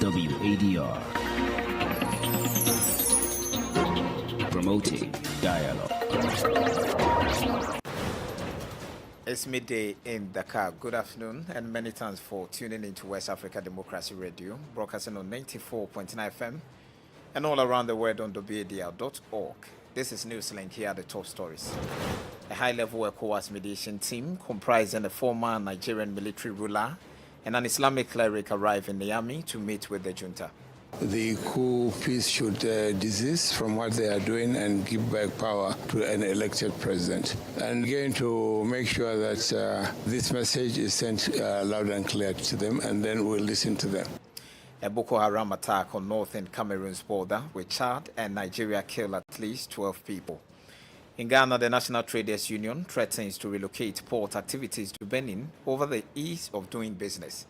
WADR, promoting dialogue. It's midday in Dakar. Good afternoon, and many thanks for tuning into West Africa Democracy Radio, broadcasting on 94.9 FM and all around the world on WADR.org. This is NEWSLINK. Here are the top stories. A high-level ECOWAS mediation team comprising a former Nigerian military ruler and an Islamic cleric arrived in Niamey to meet with the junta. The coup peace should desist from what they are doing and give back power to an elected president. And again, to make sure that this message is sent loud and clear to them, and then we'll listen to them. A Boko Haram attack on northern Cameroon's border with Chad and Nigeria killed at least 12 people. In Ghana, the National Traders Union threatens to relocate port activities to Benin over the ease of doing business.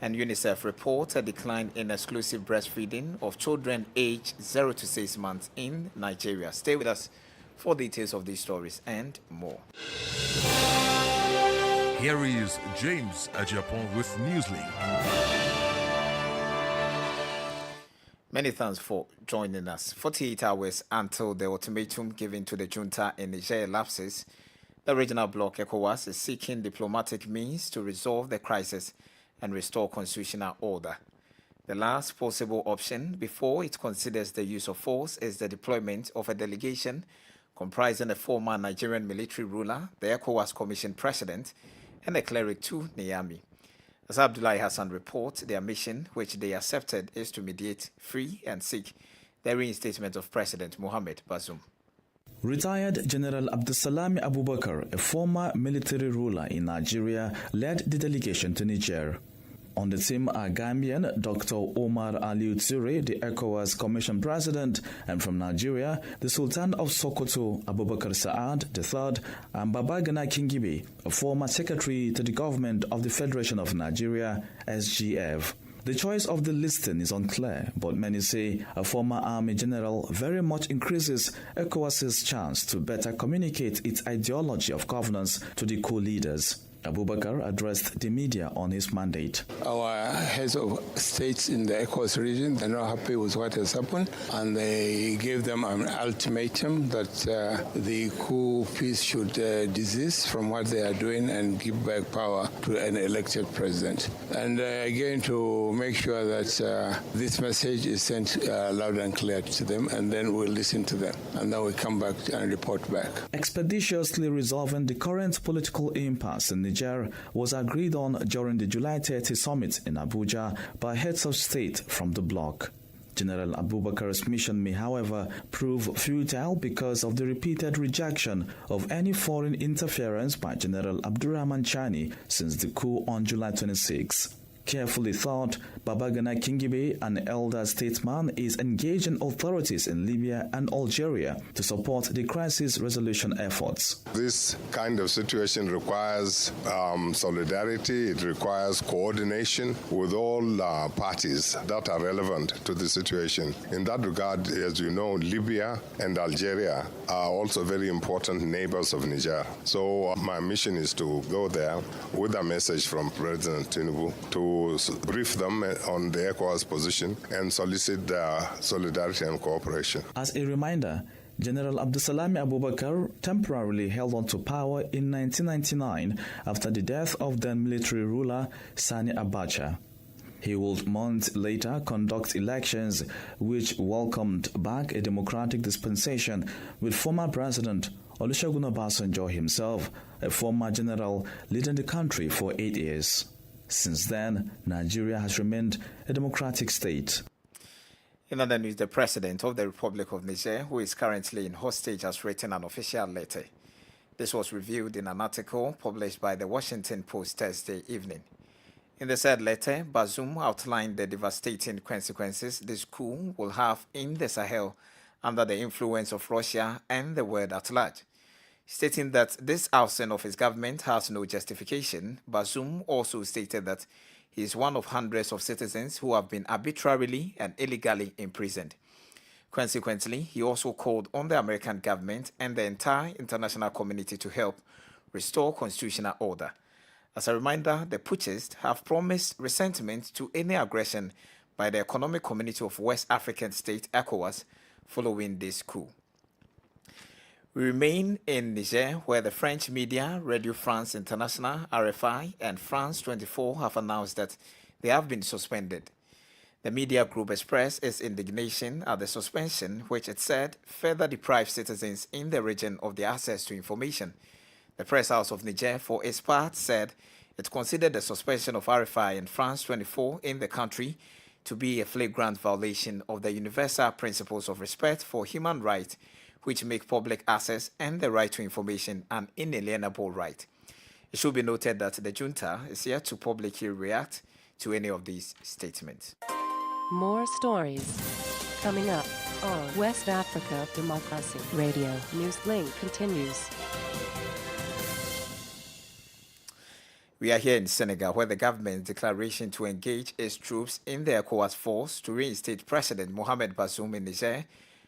And UNICEF reports a decline in exclusive breastfeeding of children aged 0 to 6 months in Nigeria. Stay with us for details of these stories and more. Here is James Ajapon with NEWSLINK. Many thanks for joining us. 48 hours until the ultimatum given to the junta in Niger elapses, the regional bloc ECOWAS is seeking diplomatic means to resolve the crisis and restore constitutional order. The last possible option before it considers the use of force is the deployment of a delegation comprising a former Nigerian military ruler, the ECOWAS Commission president, and a cleric to Niamey. As Abdullahi Hassan reports, their mission, which they accepted, is to mediate, free, and seek the reinstatement of President Mohamed Bazoum. Retired General Abdulsalami Abubakar, a former military ruler in Nigeria, led the delegation to Niger. On the team are Gambian Dr. Omar Aliu Ture, the ECOWAS Commission President, and from Nigeria, the Sultan of Sokoto, Abubakar Saad III, and Babagana Kingibe, a former secretary to the government of the Federation of Nigeria, SGF. The choice of the listing is unclear, but many say a former army general very much increases ECOWAS's chance to better communicate its ideology of governance to the co-leaders. Abubakar addressed the media on his mandate. Our heads of states in the ECOWAS region are not happy with what has happened, and they gave them an ultimatum that the coup peace should desist from what they are doing and give back power to an elected president. And again, to make sure that this message is sent loud and clear to them, and then we'll listen to them, and then we come back and report back. Expeditiously resolving the current political impasse in Niger was agreed on during the July 30 summit in Abuja by heads of state from the bloc. General Abubakar's mission may, however, prove futile because of the repeated rejection of any foreign interference by General Abdurrahman Chani since the coup on July 26. Carefully thought, Babagana Kingibe, an elder statesman, is engaging authorities in Libya and Algeria to support the crisis resolution efforts. This kind of situation requires solidarity, it requires coordination with all parties that are relevant to the situation. In that regard, as you know, Libya and Algeria are also very important neighbors of Niger. So my mission is to go there with a message from President Tinubu to brief them on the ECOWAS position and solicit their solidarity and cooperation. As a reminder, General Abdulsalami Abubakar temporarily held on to power in 1999 after the death of then military ruler Sani Abacha. He would months later conduct elections which welcomed back a democratic dispensation with former President Olusegun Obasanjo himself, a former general, leading the country for 8 years. Since then, Nigeria has remained a democratic state. In other news, the President of the Republic of Niger, who is currently in hostage, has written an official letter. This was revealed in an article published by the Washington Post Thursday evening. In the said letter, Bazoum outlined the devastating consequences this coup will have in the Sahel under the influence of Russia and the world at large. Stating that this ousting of his government has no justification, Bazoum also stated that he is one of hundreds of citizens who have been arbitrarily and illegally imprisoned. Consequently, he also called on the American government and the entire international community to help restore constitutional order. As a reminder, the putschists have promised resentment to any aggression by the Economic Community of West African States, ECOWAS, following this coup. We remain in Niger, where the French media, Radio France International, RFI, and France 24 have announced that they have been suspended. The media group expressed its indignation at the suspension, which it said further deprives citizens in the region of their access to information. The Press House of Niger, for its part, said it considered the suspension of RFI and France 24 in the country to be a flagrant violation of the universal principles of respect for human rights, which make public access and the right to information an inalienable right. It should be noted that the junta is yet to publicly react to any of these statements. More stories coming up on West Africa Democracy Radio. NewsLink continues. We are here in Senegal, where the government's declaration to engage its troops in the ECOWAS force to reinstate President Mohamed Bazoum in Niger,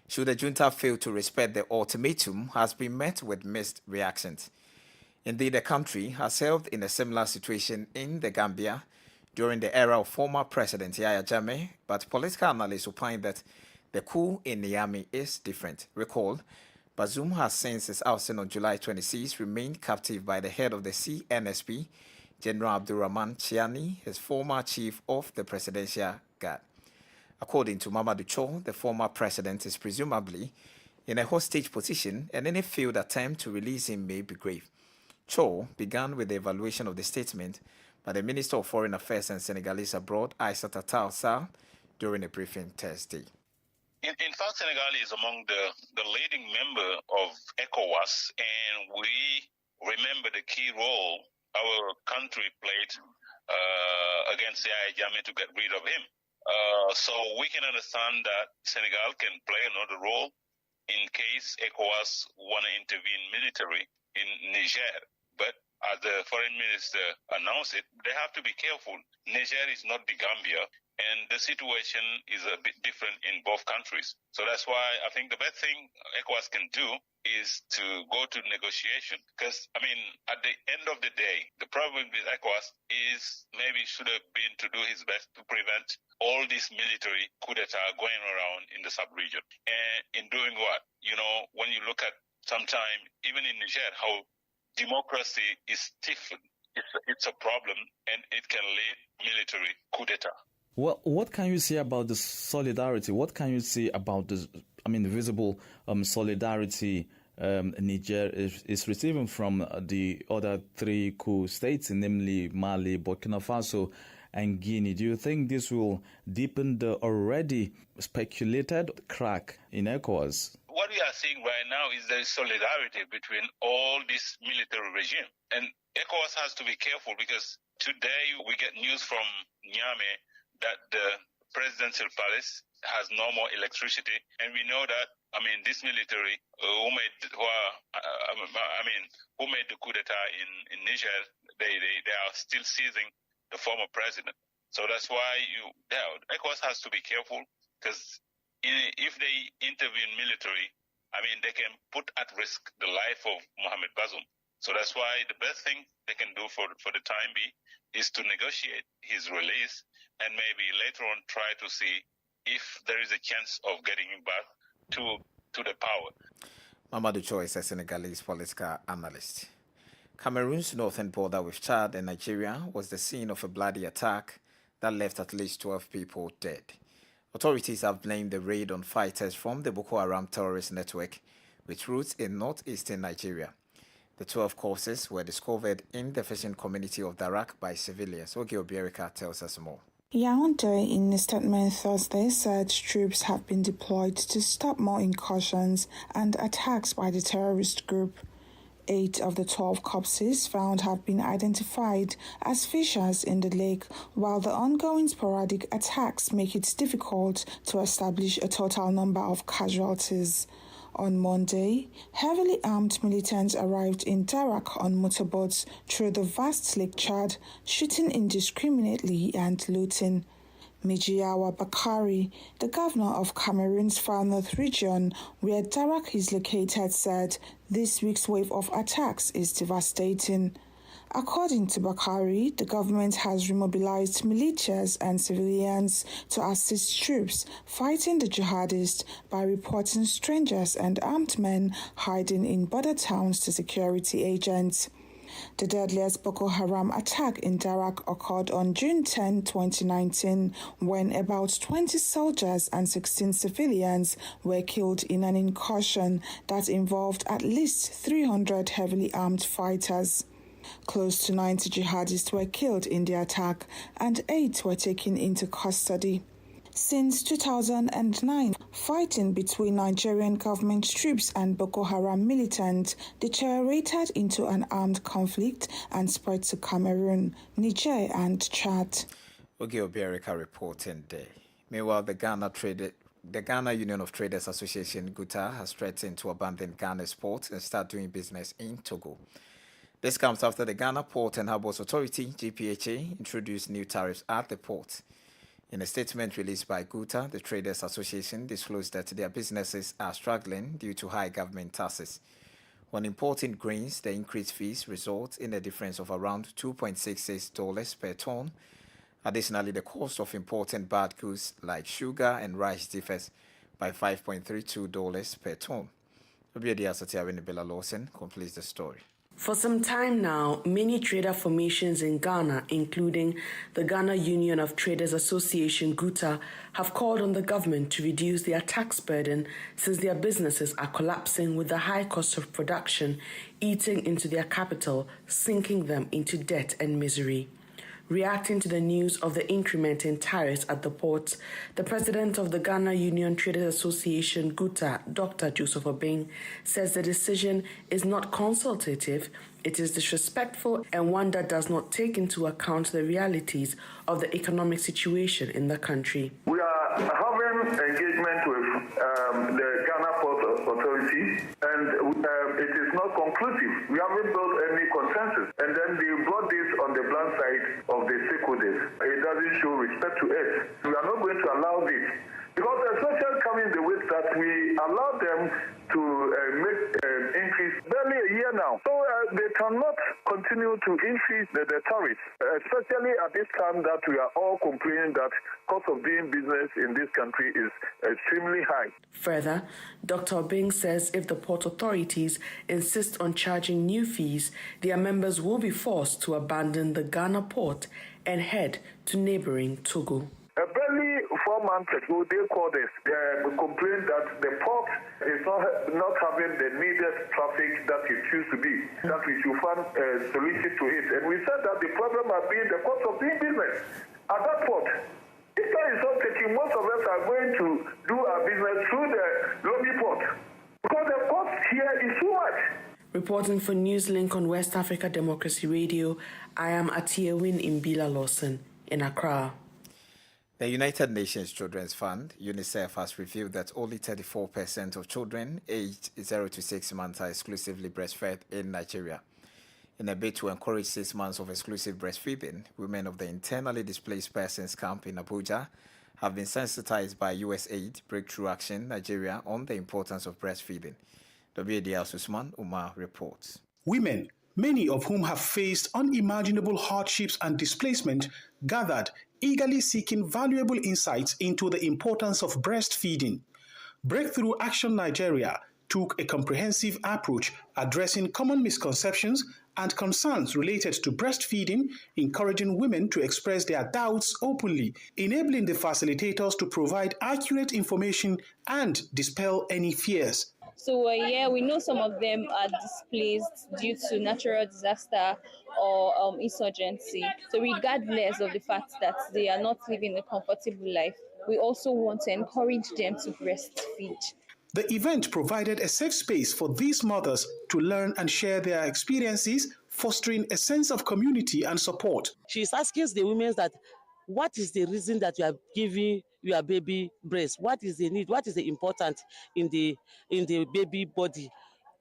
should the junta fail to respect the ultimatum, has been met with mixed reactions. Indeed, the country has held in a similar situation in the Gambia during the era of former President Yahya Jammeh, but political analysts opine that the coup in Niamey is different. Recall, Bazoum has since his ousting on July 26 remained captive by the head of the CNSP, General Abdurrahman Chiani, his former chief of the Presidential Guard. According to Mamadou Cho, the former president is presumably in a hostage position, and any failed attempt to release him may be grave. Cho began with the evaluation of the statement by the Minister of Foreign Affairs and Senegalese abroad, Aissata Tall Sall, during a briefing Thursday. In fact, Senegal is among the leading member of ECOWAS, and we remember the key role our country played against Yahya Jammeh to get rid of him. So we can understand that Senegal can play another role in case ECOWAS want to intervene military in Niger. But as the foreign minister announced it, they have to be careful. Niger is not the Gambia, and the situation is a bit different in both countries. So that's why I think the best thing ECOWAS can do is to go to negotiation. Because, I mean, at the end of the day, the problem with ECOWAS is maybe should have been to do his best to prevent all this military coup d'etat going around in the sub-region. And in doing what? You know, when you look at sometime, even in Niger, how democracy is stiffened, it's a problem, and it can lead military coup d'etat. Well, what can you say about the solidarity? What can you say about the visible solidarity Niger is receiving from the other three coup states, namely Mali, Burkina Faso, and Guinea? Do you think this will deepen the already speculated crack in ECOWAS? What we are seeing right now is there is solidarity between all this military regime. And ECOWAS has to be careful, because today we get news from Niamey that the presidential palace has no more electricity. And we know that, this military who made the coup d'etat in Niger, they are still seizing the former president. So that's why ECOWAS has to be careful, because if they intervene military, they can put at risk the life of Mohamed Bazoum. So that's why the best thing they can do for the time being is to negotiate his release, and maybe later on try to see if there is a chance of getting him back to the power. Mamadou Cho is a Senegalese political analyst. Cameroon's northern border with Chad and Nigeria was the scene of a bloody attack that left at least 12 people dead. Authorities have blamed the raid on fighters from the Boko Haram terrorist network with roots in northeastern Nigeria. The 12 corpses were discovered in the fishing community of Dakar by civilians. Oge Obiorika tells us more. Yaoundé, in a statement Thursday, said troops have been deployed to stop more incursions and attacks by the terrorist group. 8 of the 12 corpses found have been identified as fishers in the lake, while the ongoing sporadic attacks make it difficult to establish a total number of casualties. On Monday, heavily armed militants arrived in Darak on motorboats through the vast Lake Chad, shooting indiscriminately and looting. Mijiawa Bakari, the governor of Cameroon's far north region, where Darak is located, said this week's wave of attacks is devastating. According to Bakari, the government has remobilized militias and civilians to assist troops fighting the jihadists by reporting strangers and armed men hiding in border towns to security agents. The deadliest Boko Haram attack in Dakar occurred on June 10, 2019, when about 20 soldiers and 16 civilians were killed in an incursion that involved at least 300 heavily armed fighters. Close to 90 jihadists were killed in the attack and 8 were taken into custody. Since 2009, fighting between Nigerian government troops and Boko Haram militants deteriorated into an armed conflict and spread to Cameroon, Niger, and Chad. Oge Obiarika reporting there. Meanwhile, the Ghana Union of Traders Association, GUTA, has threatened to abandon Ghana's ports and start doing business in Togo. This comes after the Ghana Port and Harbours Authority, GPHA, introduced new tariffs at the port. In a statement released by GUTA, the Traders Association disclosed that their businesses are struggling due to high government taxes. When importing grains, the increased fees result in a difference of around $2.66 per ton. Additionally, the cost of importing bad goods like sugar and rice differs by $5.32 per ton. Obiadi Asatiawini Bella Lawson completes the story. For some time now, many trader formations in Ghana, including the Ghana Union of Traders Association, GUTA, have called on the government to reduce their tax burden since their businesses are collapsing with the high cost of production eating into their capital, sinking them into debt and misery. Reacting to the news of the increment in tariffs at the ports, the president of the Ghana Union Traders Association, GUTA, Dr. Joseph Obeng, says the decision is not consultative, it is disrespectful and one that does not take into account the realities of the economic situation in the country. We are having engagement with the Ghana Port Authority, and it is not conclusive. We haven't built any consensus, and then they brought this on the blind side of the stakeholders. It doesn't show respect to us. We are not going to allow this, because especially coming the way that we allow them to make increase barely a year now. So they cannot continue to increase the tariffs, especially at this time that we are all complaining that cost of doing business in this country is extremely high. Further, Dr. Obeng says if the port authorities insist on charging new fees, their members will be forced to abandon the Ghana port and head to neighboring Togo. Barely 4 months ago, they called us. They complained that the port is not having the needed traffic that it used to be, that we should find a solution to it. And we said that the problem has been the cost of doing business at that port. If that is not taking, most of us are going to do our business through the Lobby port, because the cost here is too much. Reporting for NEWSLINK on West Africa Democracy Radio, I am Atiewin Imbila Lawson in Accra. The United Nations Children's Fund, UNICEF, has revealed that only 34% of children aged 0 to 6 months are exclusively breastfed in Nigeria. In a bid to encourage 6 months of exclusive breastfeeding, women of the internally displaced persons camp in Abuja have been sensitized by USAID Breakthrough Action Nigeria on the importance of breastfeeding. WAD's Usman Umar reports. Women, many of whom have faced unimaginable hardships and displacement, gathered, eagerly seeking valuable insights into the importance of breastfeeding. Breakthrough Action Nigeria took a comprehensive approach addressing common misconceptions and concerns related to breastfeeding, encouraging women to express their doubts openly, enabling the facilitators to provide accurate information and dispel any fears. So we know some of them are displaced due to natural disaster or insurgency. So regardless of the fact that they are not living a comfortable life, we also want to encourage them to breastfeed. The event provided a safe space for these mothers to learn and share their experiences, fostering a sense of community and support. She's asking the women that, what is the reason that you are giving your baby breast? What is the need? What is the important in the baby body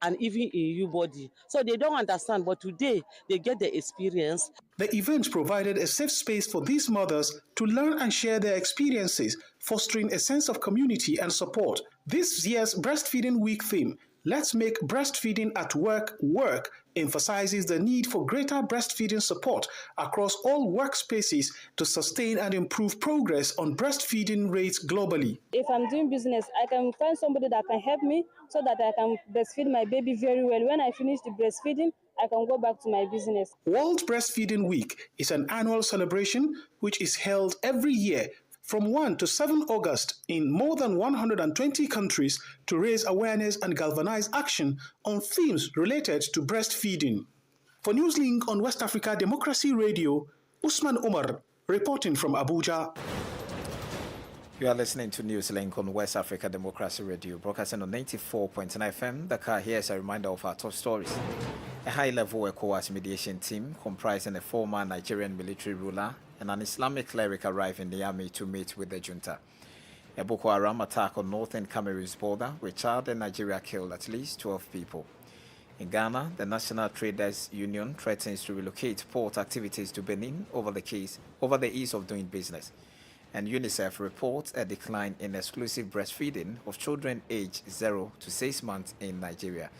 and even in your body? So they don't understand, but today they get the experience. The event provided a safe space for these mothers to learn and share their experiences, fostering a sense of community and support. This year's Breastfeeding Week theme, "Let's Make Breastfeeding at Work work," emphasizes the need for greater breastfeeding support across all workspaces to sustain and improve progress on breastfeeding rates globally. If I'm doing business, I can find somebody that can help me so that I can breastfeed my baby very well. When I finish the breastfeeding, I can go back to my business. World Breastfeeding Week is an annual celebration which is held every year from 1 to 7 August in more than 120 countries to raise awareness and galvanize action on themes related to breastfeeding. For NewsLink on West Africa Democracy Radio, Usman Umar reporting from Abuja. You are listening to NewsLink on West Africa Democracy Radio, broadcasting on 94.9 FM. Dakar. Here's a reminder of our top stories. A high-level ECOWAS mediation team comprising a former Nigerian military ruler and an Islamic cleric arrived in Niamey to meet with the junta. A Boko Haram attack on northern Cameroon's border, with Chad and Nigeria killed at least 12 people. In Ghana, the National Traders Union threatens to relocate port activities to Benin over the ease of doing business. And UNICEF reports a decline in exclusive breastfeeding of children aged 0 to 6 months in Nigeria.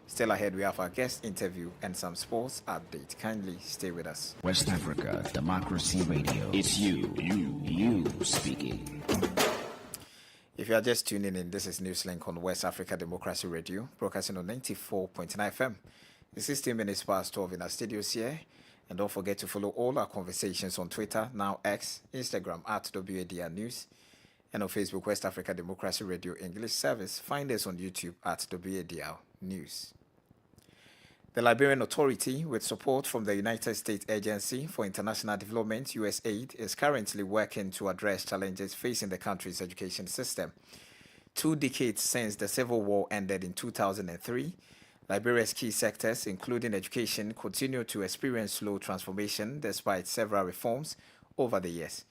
Still ahead, we have our guest interview and some sports update. Kindly stay with us. West Africa Democracy Radio. It's you speaking. If you are just tuning in, this is NewsLink on West Africa Democracy Radio, broadcasting on 94.9 FM. It's 16 minutes past 12 in our studios here. And don't forget to follow all our conversations on Twitter, now X, Instagram at WADR News, and on Facebook, West Africa Democracy Radio English Service. Find us on YouTube at WADR News. The Liberian Authority, with support from the United States Agency for International Development, USAID, is currently working to address challenges facing the country's education system. 2 decades since the civil war ended in 2003, Liberia's key sectors, including education, continue to experience slow transformation despite several reforms over the years.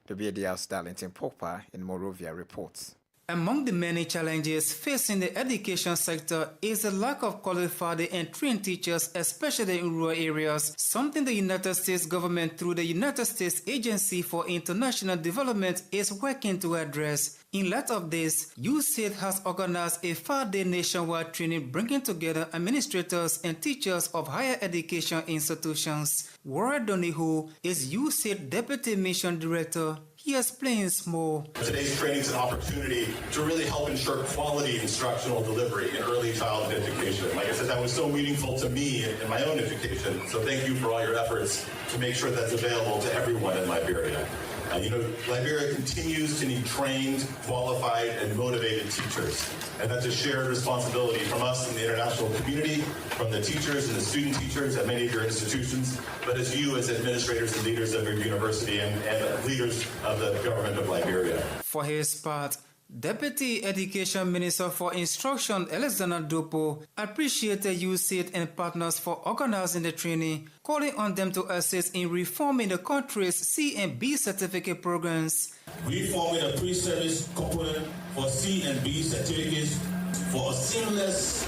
WADR's Darlington Pogba in Monrovia reports. Among the many challenges facing the education sector is the lack of qualified and trained teachers, especially in rural areas, something the United States government through the United States Agency for International Development is working to address. In light of this, USAID has organized a 5-day nationwide training bringing together administrators and teachers of higher education institutions. Warren Donahue is USAID Deputy Mission Director. He explains more. Today's training is an opportunity to really help ensure quality instructional delivery in early childhood education. Like I said, that was so meaningful to me in my own education. So thank you for all your efforts to make sure that's available to everyone in Liberia. Liberia continues to need trained, qualified, and motivated teachers. And that's a shared responsibility from us in the international community, from the teachers and the student teachers at many of your institutions, but as you as administrators and leaders of your university and leaders of the government of Liberia. For his part, Deputy Education Minister for Instruction Alexander Dopo appreciated USAID and partners for organizing the training, calling on them to assist in reforming the country's C and B certificate programs. Reforming a pre-service component for C and B certificates for a seamless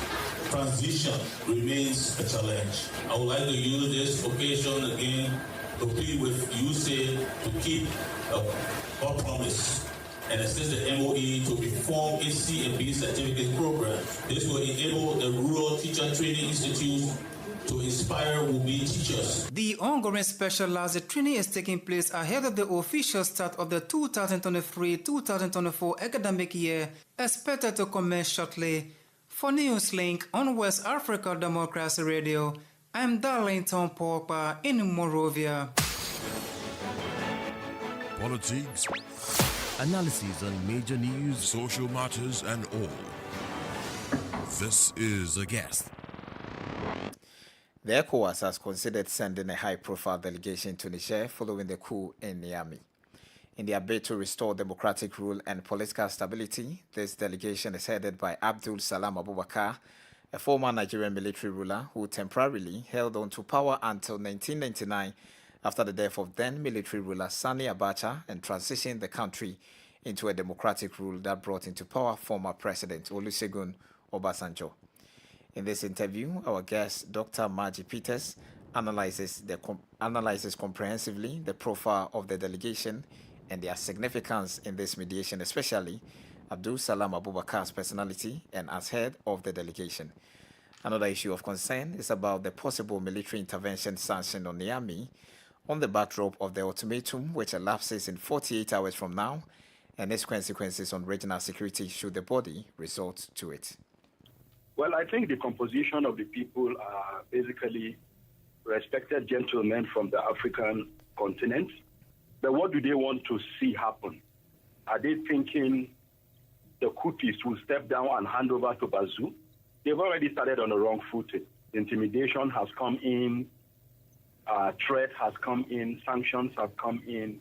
transition remains a challenge. I would like to use this occasion again to plead with USAID to keep our promise and assist the MOE to reform its C and B certificate program. This will enable the rural teacher training institutes to inspire would-be teachers. The ongoing specialized training is taking place ahead of the official start of the 2023-2024 academic year, expected to commence shortly. For NewsLink on West Africa Democracy Radio, I'm Darlington Pogba in Monrovia. Politics, analysis on major news, social matters, and all. This is a guest. The ECOWAS has considered sending a high-profile delegation to Niger following the coup in Niamey. In their bid to restore democratic rule and political stability, this delegation is headed by Abdul Salam Abubakar, a former Nigerian military ruler who temporarily held on to power until 1999 after the death of then military ruler Sani Abacha and transitioned the country into a democratic rule that brought into power former President Olusegun Obasanjo. In this interview, our guest, Dr. Margie Peters, analyzes comprehensively the profile of the delegation and their significance in this mediation, especially Abdul Salam Abubakar's personality and as head of the delegation. Another issue of concern is about the possible military intervention sanction on Niamey on the backdrop of the ultimatum, which elapses in 48 hours from now, and its consequences on regional security should the body resort to it. Well, I think the composition of the people are basically respected gentlemen from the African continent. But what do they want to see happen? Are they thinking the Houthis will step down and hand over to Bazoum? They've already started on the wrong footing. Intimidation has come in, threat has come in, sanctions have come in,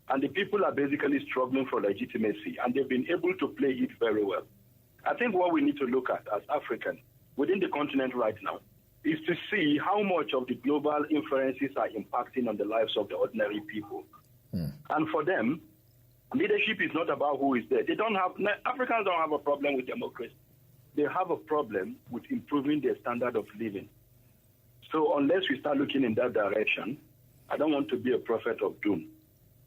and the people are basically struggling for legitimacy, and they've been able to play it very well. I think what we need to look at as Africans within the continent right now is to see how much of the global influences are impacting on the lives of the ordinary people. And for them, leadership is not about who is there. Africans don't have a problem with democracy. They have a problem with improving their standard of living. So unless we start looking in that direction, I don't want to be a prophet of doom,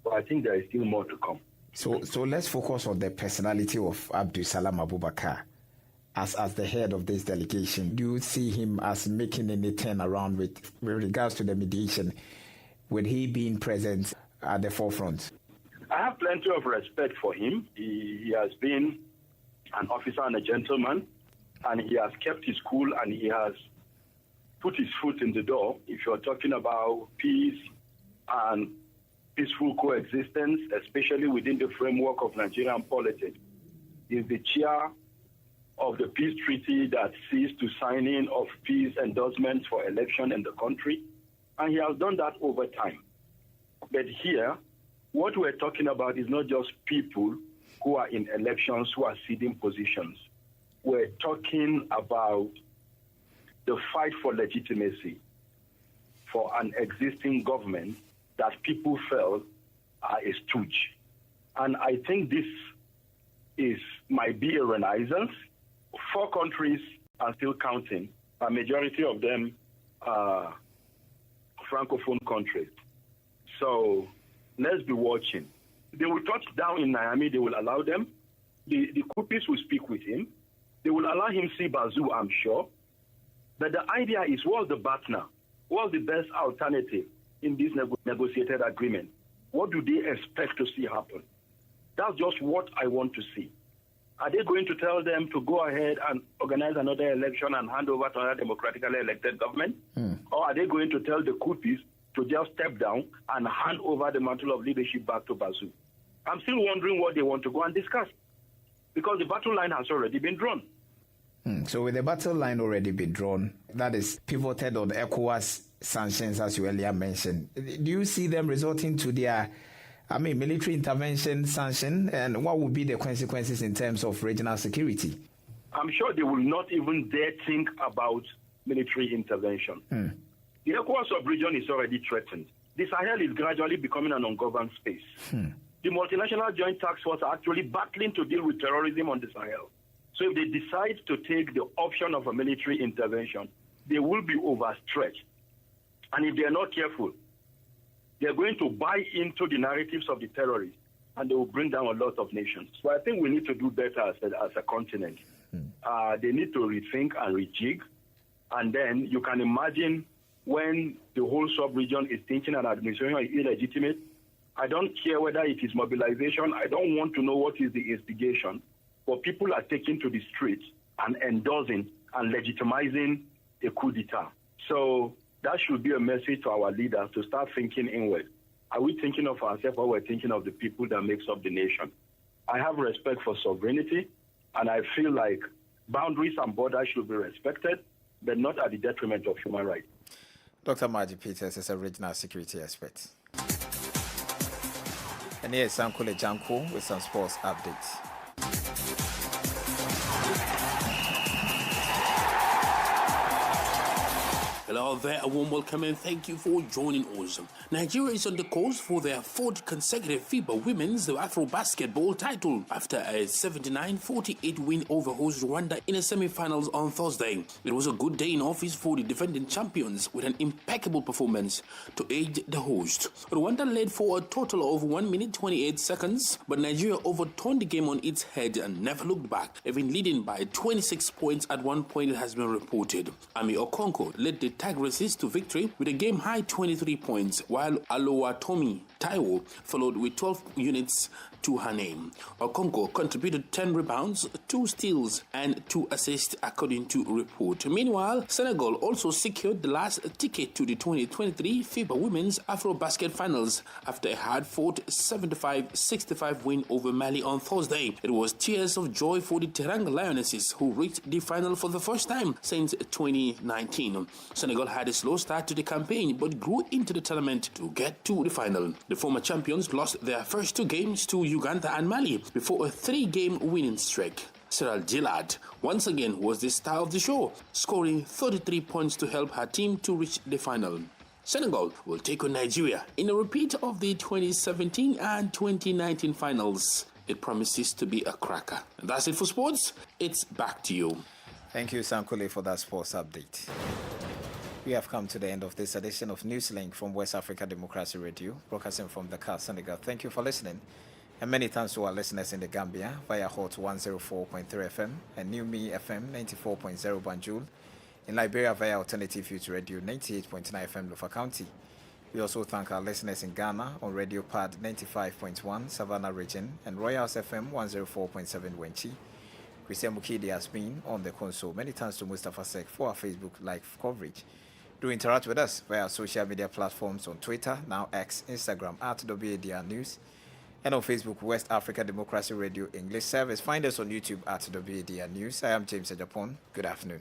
but I think there is still more to come. So let's focus on the personality of Abdul Salam Abubakar. As the head of this delegation, do you see him as making any turnaround with regards to the mediation, with he being present at the forefront? I have plenty of respect for him. He has been an officer and a gentleman, and he has kept his cool, and he has put his foot in the door. If you're talking about peace and peaceful coexistence, especially within the framework of Nigerian politics, he's the chair of the peace treaty that sees to signing of peace endorsements for election in the country, and he has done that over time. But here, what we're talking about is not just people who are in elections who are ceding positions. We're talking about the fight for legitimacy for an existing government that people felt are a stooge. And I think this might be a renaissance. 4 countries are still counting. A majority of them are Francophone countries. So let's be watching. They will touch down in Niamey. They will allow them. The Houthis will speak with him. They will allow him see Bazoum, I'm sure. But the idea is, what's the partner? What's the best alternative in this negotiated agreement? What do they expect to see happen? That's just what I want to see. Are they going to tell them to go ahead and organize another election and hand over to another democratically elected government? Or are they going to tell the Houthis to just step down and hand over the mantle of leadership back to Bazoum? I'm still wondering what they want to go and discuss, because the battle line has already been drawn. So with the battle line already been drawn, that is pivoted on ECOWAS sanctions, as you earlier mentioned, do you see them resorting to their military intervention sanction, and what would be the consequences in terms of regional security? I'm sure they will not even dare think about military intervention. The ECOWAS sub-region is already threatened. The Sahel is gradually becoming an ungoverned space. The multinational joint task force are actually battling to deal with terrorism on the Sahel. So if they decide to take the option of a military intervention, they will be overstretched. And if they are not careful, they are going to buy into the narratives of the terrorists, and they will bring down a lot of nations. So I think we need to do better as a continent. They need to rethink and rejig. And then you can imagine when the whole sub-region is thinking an administration is illegitimate. I don't care whether it is mobilization. I don't want to know what is the instigation. But people are taking to the streets and endorsing and legitimizing a coup d'etat. So that should be a message to our leaders to start thinking inward. Are we thinking of ourselves, or we're thinking of the people that makes up the nation? I have respect for sovereignty, and I feel like boundaries and borders should be respected, but not at the detriment of human rights. Dr. Margie Peters is a regional security expert. And here's Sankule Janko with some sports updates. Hello there, a warm welcome and thank you for joining us. Nigeria is on the course for their fourth consecutive FIBA Women's Afro Basketball title after a 79-48 win over host Rwanda in the semi-finals on Thursday. It was a good day in office for the defending champions with an impeccable performance to aid the host. Rwanda led for a total of 1 minute 28 seconds, but Nigeria overturned the game on its head and never looked back, even leading by 26 points at one point, it has been reported. Ami Okonko led the Tigresses to victory with a game-high 23 points, while Oluwatomi Taiwo followed with 12 units to her name. Okonko contributed 10 rebounds, 2 steals, and 2 assists, according to report. Meanwhile, Senegal also secured the last ticket to the 2023 FIBA Women's Afro-Basket Finals after a hard-fought 75-65 win over Mali on Thursday. It was tears of joy for the Teranga Lionesses, who reached the final for the first time since 2019. Senegal had a slow start to the campaign, but grew into the tournament to get to the final. The former champions lost their first 2 games to Uganda and Mali before a 3-game winning streak. Cyril Gillard once again was the star of the show, scoring 33 points to help her team to reach the final. Senegal will take on Nigeria in a repeat of the 2017 and 2019 finals. It promises to be a cracker. And that's it for sports. It's back to you. Thank you, Sankule, for that sports update. We have come to the end of this edition of NewsLink from West Africa Democracy Radio, broadcasting from Dakar, Senegal. Thank you for listening. And many thanks to our listeners in the Gambia via Hot 104.3 FM and New Me FM 94.0 Banjul. In Liberia via Alternative Youth Radio 98.9 FM Lofa County. We also thank our listeners in Ghana on Radio Pad 95.1 Savannah Region and Royals FM 104.7 Wenchi. Christian Mukidi has been on the console. Many thanks to Mustafa Sek for our Facebook live coverage. Do interact with us via social media platforms on Twitter, now X, Instagram at WADR News, and on Facebook, West Africa Democracy Radio English Service. Find us on YouTube at WADR News. I am James Ejapon. Good afternoon.